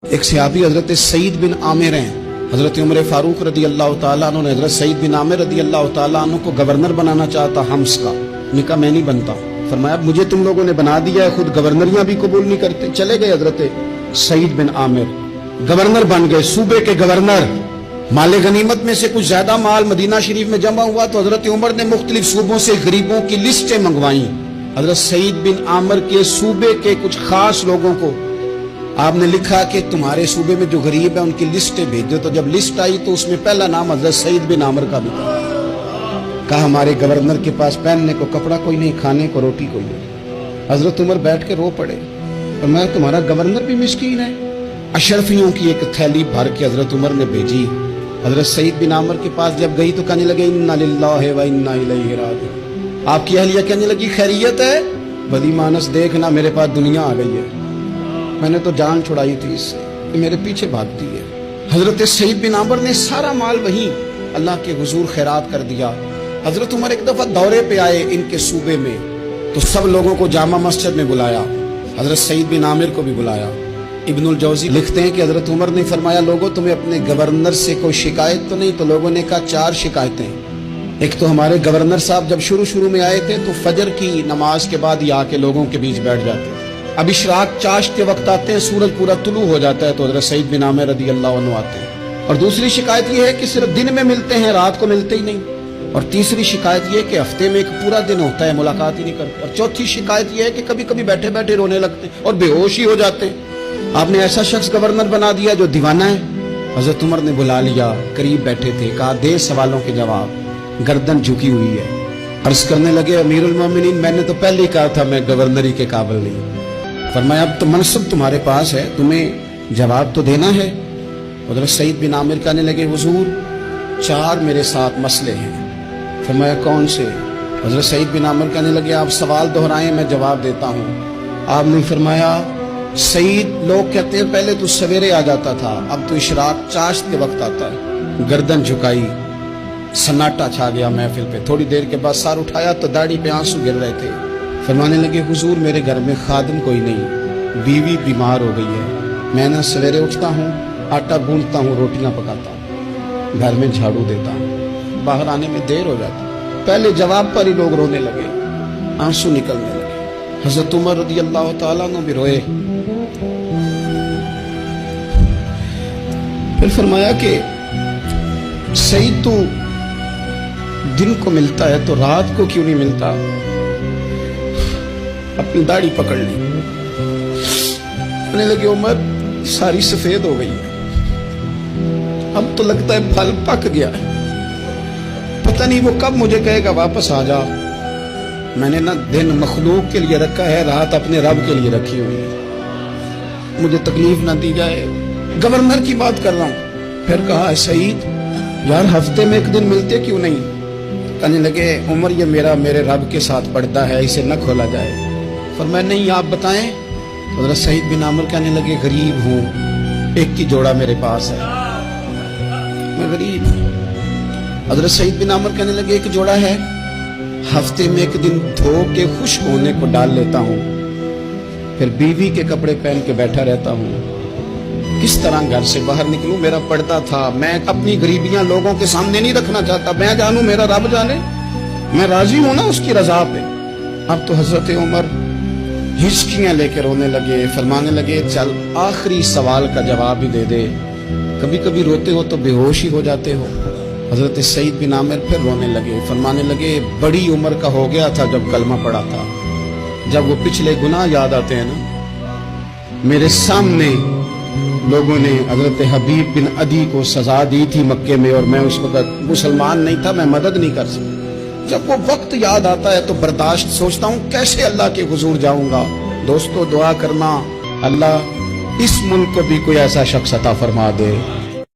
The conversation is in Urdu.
ایک صحابی حضرت سعید بن عامر ہیں، حضرت عمر فاروق رضی اللہ تعالیٰ عنہ نے حضرت سعید بن عامر رضی اللہ تعالیٰ عنہ کو گورنر بنانا چاہتا حمص کا. نے کہا میں نہیں بنتا. فرمایا مجھے تم لوگوں نے بنا دیا ہے، خود گورنریاں بھی قبول نہیں کرتے. چلے گئے حضرت سعید بن عامر، گورنر بن گئے، صوبے کے گورنر. مال غنیمت میں سے کچھ زیادہ مال مدینہ شریف میں جمع ہوا تو حضرت عمر نے مختلف صوبوں سے غریبوں کی لسٹیں منگوائیں. حضرت سعید بن عامر کے صوبے کے کچھ خاص لوگوں کو آپ نے لکھا کہ تمہارے صوبے میں جو غریب ہیں ان کی لسٹیں بھیج دو. تو جب لسٹ آئی تو اس میں پہلا نام حضرت سعید بن عامر کا بھی تھا. کہا ہمارے گورنر کے پاس پہننے کو کپڑا کوئی نہیں، کھانے کو روٹی کوئی نہیں. حضرت عمر بیٹھ کے رو پڑے اور میں تمہارا گورنر بھی مسکین ہے. اشرفیوں کی ایک تھیلی بھر کے حضرت عمر نے بھیجی. حضرت سعید بن عامر کے پاس جب گئی تو کہنے لگے انا للہ و انا الیہ راجعون. آپ کی اہلیہ کہنے لگی خیریت ہے؟ بلی مانس دیکھنا میرے پاس دنیا آ گئی ہے، میں نے تو جان چھڑائی تھی اس سے، کہ میرے پیچھے بھاگتی ہے. حضرت سعید بن عامر نے سارا مال وہیں اللہ کے حضور خیرات کر دیا. حضرت عمر ایک دفعہ دورے پہ آئے ان کے صوبے میں تو سب لوگوں کو جامع مسجد میں بلایا، حضرت سعید بن عامر کو بھی بلایا. ابن الجوزی لکھتے ہیں کہ حضرت عمر نے فرمایا لوگوں تمہیں اپنے گورنر سے کوئی شکایت تو نہیں؟ تو لوگوں نے کہا 4 شکایتیں. ایک تو ہمارے گورنر صاحب جب شروع میں آئے تھے تو فجر کی نماز کے بعد ہی آ کے لوگوں کے بیچ بیٹھ جاتے. اب اشراق چاشت کے وقت آتے ہیں، سورج پورا طلوع ہو جاتا ہے تو حضرت سعید بن عامر رضی اللہ عنہ آتے ہیں. اور دوسری شکایت یہ ہے کہ صرف دن میں ملتے ہیں، رات کو ملتے ہی نہیں. اور تیسری شکایت یہ کہ ہفتے میں ایک پورا دن ہوتا ہے ملاقات ہی نہیں کرتے. اور چوتھی شکایت یہ ہے کہ کبھی کبھی بیٹھے بیٹھے رونے لگتے اور بے ہوش ہی ہو جاتے. آپ نے ایسا شخص گورنر بنا دیا جو دیوانہ ہے. حضرت عمر نے بلا لیا، قریب بیٹھے تھے، کہا دے سوالوں کے جواب. گردن جھکی ہوئی ہے. عرض کرنے لگے امیر المومنین میں نے تو پہلے ہی کہا تھا میں گورنری کے قابل نہیں. فرمایا اب تو منصب تمہارے پاس ہے، تمہیں جواب تو دینا ہے. حضرت سعید بن عامر کہنے لگے حضور 4 میرے ساتھ مسئلے ہیں. فرمایا کون سے؟ حضرت سعید بن عامر کہنے لگے آپ سوال دہرائیں میں جواب دیتا ہوں. آپ نے فرمایا سعید لوگ کہتے ہیں پہلے تو سویرے آ جاتا تھا، اب تو اشراق چاشت کے وقت آتا ہے. گردن جھکائی، سناٹا چھا گیا محفل پہ. تھوڑی دیر کے بعد سار اٹھایا تو داڑھی پہ آنسو گر رہے تھے. فرمانے لگے حضور میرے گھر میں خادم کوئی نہیں، بیوی بیمار ہو گئی ہے. میں نہ سویرے اٹھتا ہوں، آٹا گوندتا ہوں، روٹیاں پکاتا ہوں، گھر میں جھاڑو دیتا ہوں، باہر آنے میں دیر ہو جاتی. پہلے جواب پر ہی لوگ رونے لگے، آنسو نکلنے لگے. حضرت عمر رضی اللہ تعالیٰ عنہ بھی روئے. پھر فرمایا کہ سعید تو دن کو ملتا ہے تو رات کو کیوں نہیں ملتا؟ اپنی داڑھی پکڑ لی. کہنے لگے عمر ساری سفید ہو گئی ہے، اب تو لگتا ہے پھل پک گیا ہے، پتہ نہیں وہ کب مجھے کہے گا واپس آ جا. میں نے نہ دن مخلوق کے لیے رکھا ہے، رات اپنے رب کے لیے رکھی ہوئی ہے، مجھے تکلیف نہ دی جائے. گورنر کی بات کر رہا ہوں. پھر کہا سعید یار ہفتے میں ایک دن ملتے کیوں نہیں؟ کہنے لگے عمر یہ میرے رب کے ساتھ پڑتا ہے، اسے نہ کھولا جائے. فرمایا نہیں آپ بتائیں. حضرت سعید بن عامر کہنے لگے غریب ہوں، ایک ہی جوڑا میرے پاس ہے، میں غریب ہوں. حضرت سعید بن عامر کہنے لگے ایک جوڑا ہے، ہفتے میں ایک دن دھو کے خشک ہونے کو ڈال لیتا ہوں، پھر بیوی کے کپڑے پہن کے بیٹھا رہتا ہوں. کس طرح گھر سے باہر نکلوں؟ میرا پردہ تھا. میں اپنی غریبیاں لوگوں کے سامنے نہیں رکھنا چاہتا، میں جانوں میرا رب جانے، میں راضی ہوں نا اس کی رضا پہ. اب تو حضرت عمر ہچکیاں لے کے رونے لگے. فرمانے لگے چل آخری سوال کا جواب ہی دے دے، کبھی کبھی روتے ہو تو بے ہوش ہی ہو جاتے ہو. حضرت سعید بن عامر پھر رونے لگے. فرمانے لگے بڑی عمر کا ہو گیا تھا جب کلمہ پڑا تھا. جب وہ پچھلے گناہ یاد آتے ہیں نا، میرے سامنے لوگوں نے حضرت حبیب بن عدی کو سزا دی تھی مکے میں، اور میں اس وقت مسلمان نہیں تھا، میں مدد نہیں کر سکتا. جب وہ وقت یاد آتا ہے تو برداشت سوچتا ہوں کیسے اللہ کے حضور جاؤں گا. دوستو دعا کرنا اللہ اس ملک کو بھی کوئی ایسا شخص عطا فرما دے